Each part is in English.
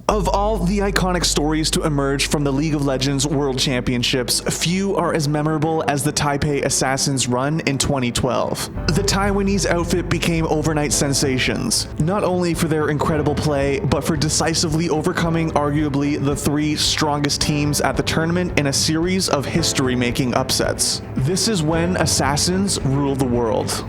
Of all the iconic stories to emerge from the League of Legends World Championships, few are as memorable as the Taipei Assassins run in 2012. The Taiwanese outfit became overnight sensations, not only for their incredible play, but for decisively overcoming arguably the three strongest teams at the tournament in a series of history-making upsets. This is when Assassins rule the world.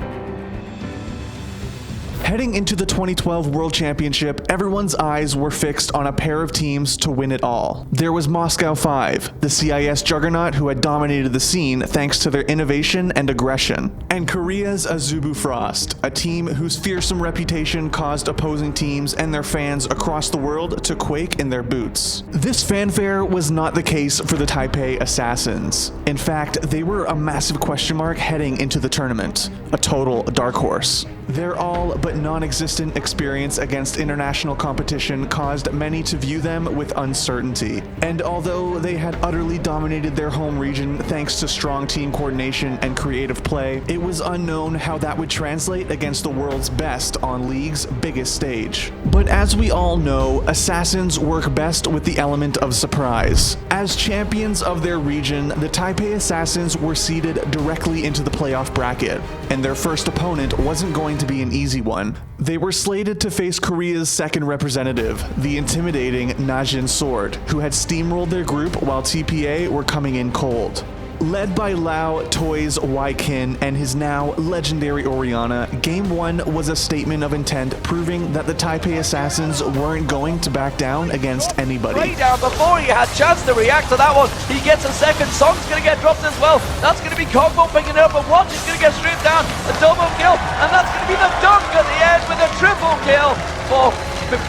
Heading into the 2012 World Championship, everyone's eyes were fixed on a pair of teams to win it all. There was Moscow 5, the CIS juggernaut who had dominated the scene thanks to their innovation and aggression, and Korea's Azubu Frost, a team whose fearsome reputation caused opposing teams and their fans across the world to quake in their boots. This fanfare was not the case for the Taipei Assassins. In fact, they were a massive question mark heading into the tournament, a total dark horse. Their all but non-existent experience against international competition caused many to view them with uncertainty. And although they had utterly dominated their home region thanks to strong team coordination and creative play, it was unknown how that would translate against the world's best on League's biggest stage. But as we all know, Assassins work best with the element of surprise. As champions of their region, the Taipei Assassins were seeded directly into the playoff bracket, and their first opponent wasn't going to be an easy one. They were slated to face Korea's second representative, the intimidating Najin Sword, who had steamrolled their group while TPA were coming in cold. Led by Lao Toys Waikin and his now legendary Orianna, Game 1 was a statement of intent proving that the Taipei Assassins weren't going to back down against anybody. Way down before he had chance to react to that one. He gets a second. Song's going to get dropped as well. That's going to be Kogmo picking it up, but Watch is going to get stripped down. A double kill, and that's going to be the dunk at the end with a triple kill for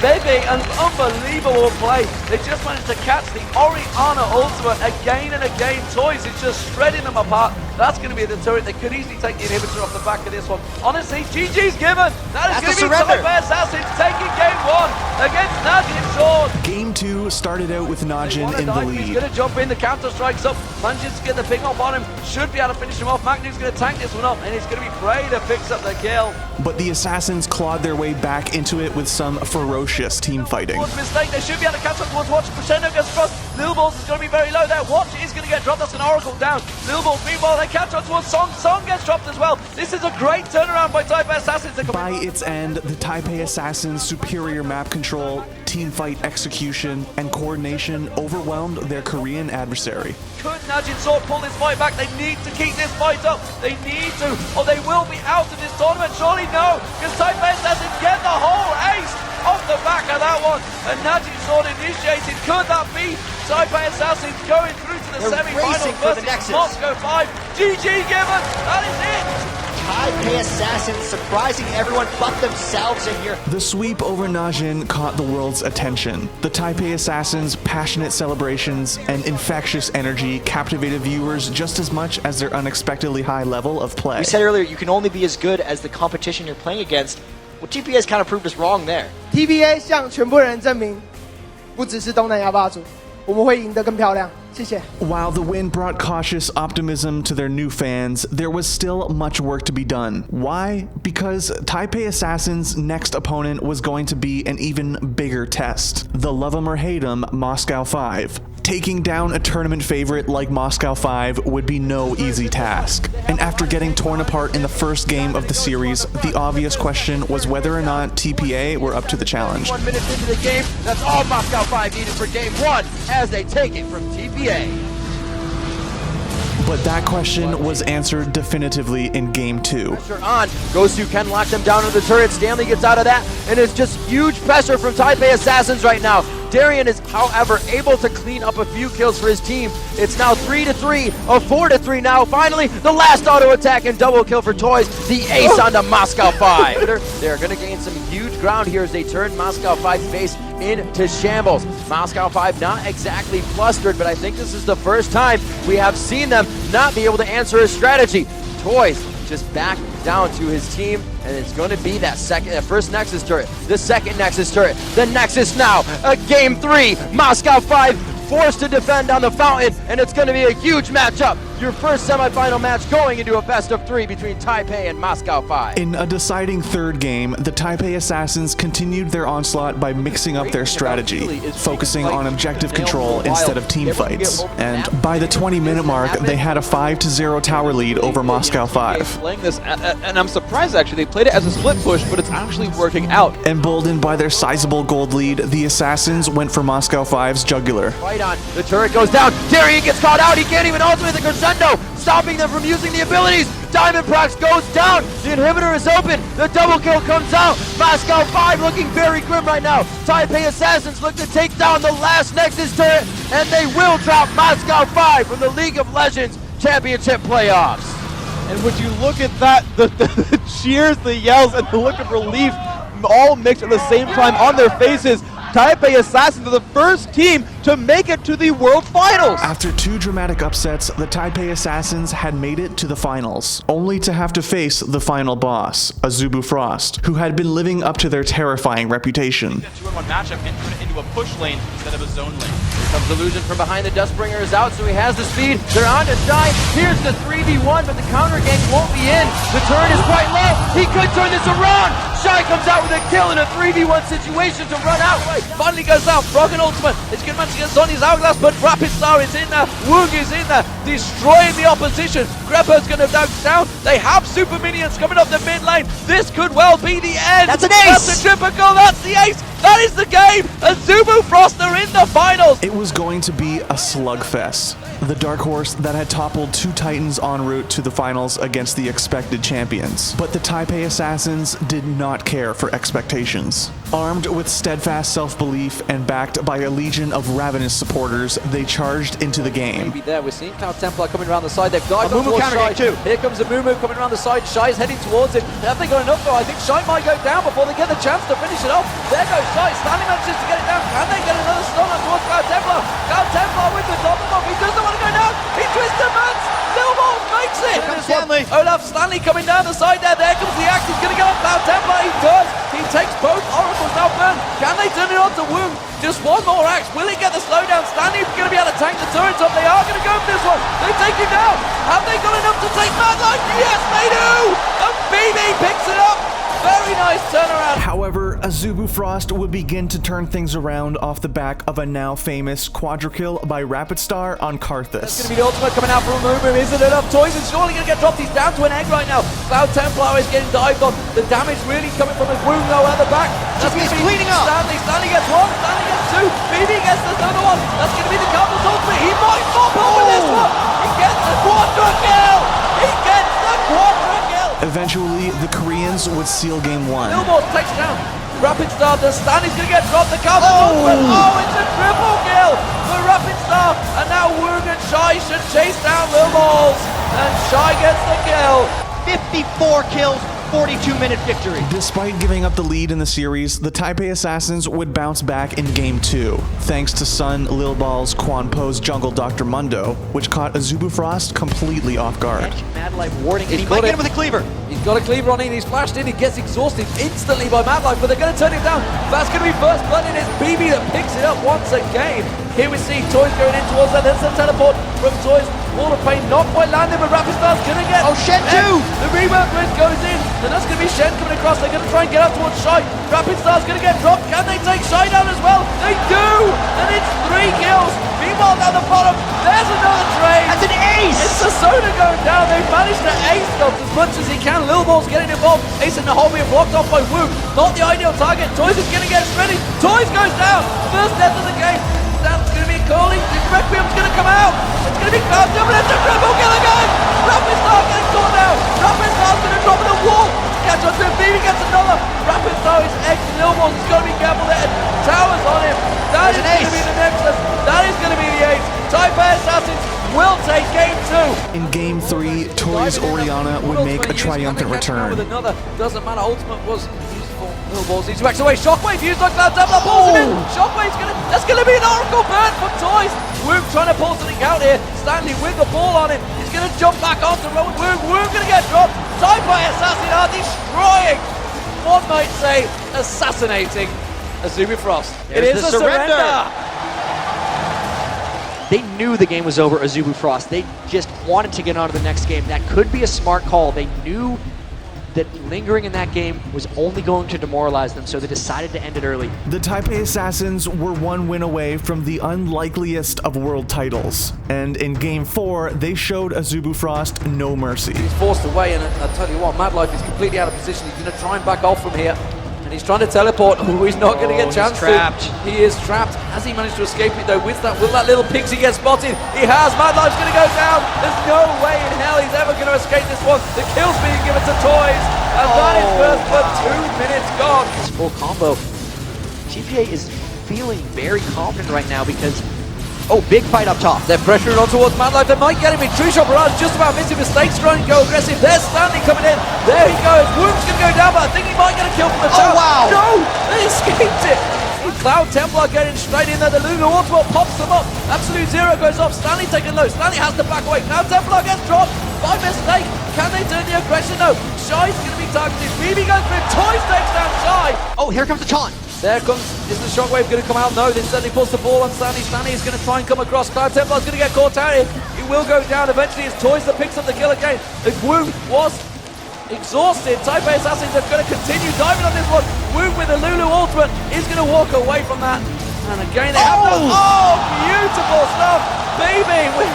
Bebe. An unbelievable play. They just managed to catch the Orianna ultimate again and again. Toys is just shredding them apart. That's going to be the turret. They could easily take the inhibitor off the back of this one. Honestly, GG's given. That is going to be Taipei Assassins taking game 1 against Najin Sword. Game 2 started out with Najin in the lead. He's going to jump in. The counter strikes up. Manages to get the ping off on him. Should be able to finish him off. Magnu's going to tank this one up, and it's going to be Prey that picks up the kill. But the Assassins clawed their way back into it with some ferocious team fighting. Mistake. They should be able to catch up towards Watch. Crescendo gets crossed. Lil Balls is going to be very low there. Watch is going to get dropped. That's an Oracle down. Lil Balls, meanwhile, they catch up towards Song. Song gets dropped as well. This is a great turnaround by Taipei Assassins. By its end, the Taipei Assassins' superior map control, team fight execution, and coordination overwhelmed their Korean adversary. Could Najin Sword pull this fight back? They need to keep this fight up. They need to, or they will be out of this tournament. Surely no, because Taipei Assassins get the whole ace off the back of that one. And Najin Sword initiated. Could that be Taipei Assassins going through to the semi-final versus Moscow 5? GG given. That is it. Taipei Assassins surprising everyone but themselves in here. The sweep over Najin caught the world's attention. The Taipei Assassins' passionate celebrations and infectious energy captivated viewers just as much as their unexpectedly high level of play. We said earlier, you can only be as good as the competition you're playing against. Well, TPA's kind of proved us wrong there. TPA 向全部人证明，不只是东南亚霸主，我们会赢得更漂亮。谢谢。 While the win brought cautious optimism to their new fans, there was still much work to be done. Why? Because Taipei Assassins' next opponent was going to be an even bigger test. The love 'em or hate 'em Moscow 5. Taking down a tournament favorite like Moscow 5 would be no easy task. And after getting torn apart in the first game of the series, the obvious question was whether or not TPA were up to the challenge. 1 minute into the game, that's all Moscow 5 needed for game 1 as they take it from TPA. But that question was answered definitively in Game 2. Pressure on. Gosu can lock them down to the turret. Stanley gets out of that, and it's just huge pressure from Taipei Assassins right now. Darian is, however, able to clean up a few kills for his team. It's now 3-3, a 4-3 now. Finally, the last auto attack and double kill for Toys. The ace on the Moscow 5. They're going to gain some huge ground here as they turn Moscow 5 base into shambles. Moscow 5 not exactly flustered, but I think this is the first time we have seen them not be able to answer his strategy. Toys just back down to his team, and it's going to be that first Nexus turret, the second Nexus turret, the Nexus now, a game 3, Moscow 5 forced to defend on the fountain, and it's going to be a huge matchup your first semifinal match going into a best of 3 between Taipei and Moscow 5. In a deciding third game, the Taipei Assassins continued their onslaught by mixing up their strategy, focusing on objective control instead of team fights. And by the 20-minute mark, they had a 5-0 tower lead over Moscow 5. Playing this, and I'm surprised actually, they played it as a split push, but it's actually working out. Emboldened by their sizable gold lead, the Assassins went for Moscow 5's jugular. Right on, the turret goes down, Darian gets caught out, he can't even ultimate the crescendo, stopping them from using the abilities. Diamondprox goes down, the inhibitor is open, the double kill comes out. Moscow 5 looking very grim right now. Taipei Assassins look to take down the last Nexus turret, and they will drop Moscow 5 from the League of Legends Championship playoffs. And would you look at that, the cheers, the yells, and the look of relief all mixed at the same time on their faces. Taipei Assassins are the first team to make it to the World Finals. After 2 dramatic upsets, the Taipei Assassins had made it to the finals, only to have to face the final boss, Azubu Frost, who had been living up to their terrifying reputation. 2-on-1 matchup and turn it into a push lane instead of a zone lane. Here comes Illusion from behind, the Dustbringer is out, so he has the speed. They're on to Shy. Here's the 3v1, but the counter gank won't be in. The turret is quite low. He could turn this around. Shy comes out with a kill in a 3v1 situation to run out. Finally goes down. Broken ultimate. It's going to manage to get Sonny's Hourglass, but Rapid Star is in there. Woong is in there, destroying the opposition. Greppo's going to dunk down. They have super minions coming up the mid lane. This could well be the end. That's an ace. That's a triple goal. That's the ace. That is the game. Azubu Frost are in the finals. It was going to be a slugfest. The dark horse that had toppled 2 Titans en route to the finals against the expected champions. But the Taipei Assassins did not care for expectations. Armed with steadfast self-belief and backed by a legion of ravenous supporters, they charged into the game. Maybe there. We're seeing Cloud Templar coming around the side. They've dived A Mumu towards counter Shy. gank too. Here comes a Mumu coming around the side. Shy is heading towards it. Have they got enough though? I think Shy might go down before they get the chance to finish it off. There goes Shy. Stanley manages to get it down. Can they get another stun on towards Cloud Templar? Cloud Templar with the top of him. He doesn't want to go down. He twists the mans. Lilmore makes it. Stanley. Olaf Stanley coming down the side there. There comes the axe. He's going to get on Cloud Templar. He does. He takes both Oracles now burn. Can they turn it on to Woong? Just one more axe. Will he get the slowdown? Stanley's going to be able to tank the turrets up. They are going to go for this one. They take him down. Have they got enough to take Mad Life? Yes, they do. And BB picks it up. Very nice turnaround. However, Azubu Frost would begin to turn things around off the back of a now famous quadra-kill by Rapid Star on That's going to Karthus. be the ultimate coming out from Mumu. Isn't it enough? Toys is surely going to get dropped. He's down to an egg right now. Cloud Templar is getting dived on. The damage really coming from his Woong though at the back. That's He's gonna be cleaning up. Stanley. Stanley gets one. Stanley gets two. BB gets another one. That's going to be the Cardinals ultimate. He might pop up with this one. He gets the quadra kill. He gets the quadra kill. Eventually, the Koreans would seal game 1. Billboard takes down Rapid Star. The Stanley's going to get dropped. The Cardinals ultimate. Oh, it's a triple kill for Rapid Star. And now Woong and Shy should chase down Lil Balls. And Shy gets the kill. 54 kills, 42-minute victory. Despite giving up the lead in the series, the Taipei Assassins would bounce back in Game 2, thanks to Sun, Lil Balls, Quan Po's jungle Dr. Mundo, which caught Azubu Frost completely off guard. Mad Life warding, and he He's might got get it. him with a cleaver. He's got a cleaver on him. He's flashed in. He gets exhausted instantly by Mad Life, but they're going to turn him down. That's going to be first blood, and it's BB that picks it up once again. Here we see Toys going in towards that. There's a teleport from Toys. Wall of Pain not quite landing, but Rapid Star's going to get... Oh, Shen too! The rework grid goes in, and that's going to be Shen coming across. They're going to try and get up towards Shy. Rapid Star's going to get dropped. Can they take Shy down as well? They do! And it's 3 kills. Meanwhile, down the bottom, there's another trade. That's an ace! It's Sasona going down. They've managed to ace Dobbs as much as he can. Lil Ball's getting involved. Ace in the hole being blocked off by Woong. Not the ideal target. Toys is going to get ready. Toys goes down. First death of the game. That's going to be calling. Requiem's going to come out. It's going to be Cloud Double. It's a triple kill again. Rapid Star getting caught down. Rapid Star's going to drop in the wall. Catch on to him. BB gets another. Rapid Star is X. Lil Balls is going to be careful there. Towers on him. That is going to be the Nexus. That is going to be the ace. Taipei Assassins will take game 2. In Game 3, Toys Oriana would make a triumphant return. With another, doesn't matter. Ultimate was useful. Lil Balls needs to back away. Shockwave used on Cloud Templar. Pulls him in. Shockwave's that's gonna be an Oracle burn from Toys. Woong trying to pull something out here. Stanley with the ball on him. He's gonna jump back onto Rowan Woong. Woong gonna get dropped. Taipei Assassin are destroying, one might say, assassinating Azubu Frost. There's It is the a surrender. They knew the game was over, Azubu Frost. They just wanted to get on to the next game. That could be a smart call. They knew that lingering in that game was only going to demoralize them, so they decided to end it early. The Taipei Assassins were one win away from the unlikeliest of world titles, and in Game 4, they showed Azubu Frost no mercy. He's forced away, and I tell you what, Madlife is completely out of position. He's going to try and back off from here. And he's trying to teleport. Oh, he's not going to get a chance to. He is trapped. Has he managed to escape it though? With that, will that little pixie get spotted? He has. Madlife's going to go down. There's no way in hell he's ever going to escape this one. The kill's being given to Toys. And that is first for 2 minutes gone. This full combo. TPA is feeling very confident right now because, oh, big fight up top. They're pressuring on towards Madlife. They might get him in. True Shot Barrage just about missing. Mistakes trying to go aggressive. There's Stanley coming in. There he goes. Woom's going to go down, but I think he might get a kill from the top. Oh, wow. No! They escaped it. Cloud Templar getting straight in there. The Lulu Ultimate pops them up. Absolute Zero goes off. Stanley taking low. Stanley has to back away. Cloud Templar gets dropped by mistake. Can they turn the aggression? No. Shy's going to be targeted. BB goes for it. Toys takes down Shy. Oh, here comes the taunt. There comes, is the shockwave going to come out? No, this certainly pulls the ball on Stanley. Stanley is going to try and come across. Cloud Templar's going to get caught out here. He will go down. Eventually it's Toys that picks up the kill again. The Woom was exhausted. Taipei Assassins are going to continue diving on this one. Woom with the Lulu Ultimate is going to walk away from that. And again they have beautiful stuff. Baby with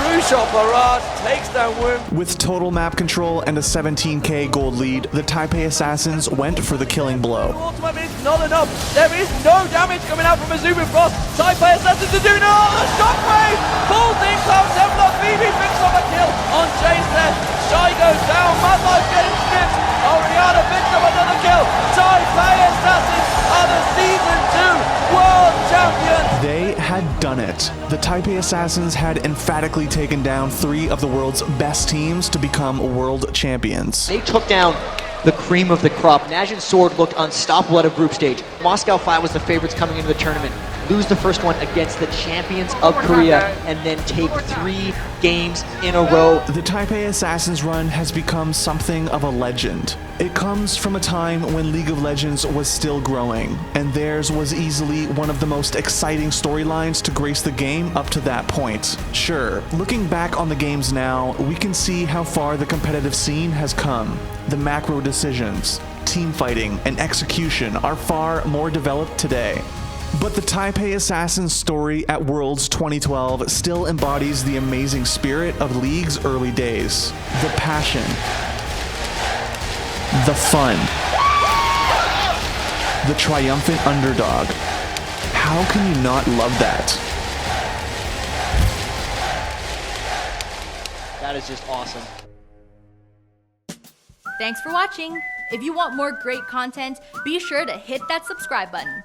True Shot Barrage takes down Woom. With total map control and a 17k gold lead, the Taipei Assassins went for the killing blow. Ultimate is not enough. There is no damage coming out from Azubu Frost. Taipei Assassins are doing all the shockwave. Pulls in Cloud Templar. BB picks up a kill on Chase there. Shy goes down. Madlife getting stripped. Oriana picks up another kill. Taipei Assassins are the Season 2 World Champions. They had done it. The Taipei Assassins had emphatically taken down 3 of the world's best teams to become world champions. They took down the cream of the crop. Najin's Sword looked unstoppable at a group stage. Moscow Flat was the favorites coming into the tournament. Lose the first one against the champions of Korea and then take 3 games in a row. The Taipei Assassins run has become something of a legend. It comes from a time when League of Legends was still growing, and theirs was easily one of the most exciting storylines to grace the game up to that point. Sure, looking back on the games now, we can see how far the competitive scene has come. The macro decisions, team fighting, and execution are far more developed today. But the Taipei Assassins story at Worlds 2012 still embodies the amazing spirit of League's early days. The passion, the fun, the triumphant underdog. How can you not love that? That is just awesome. Thanks for watching. If you want more great content, be sure to hit that subscribe button.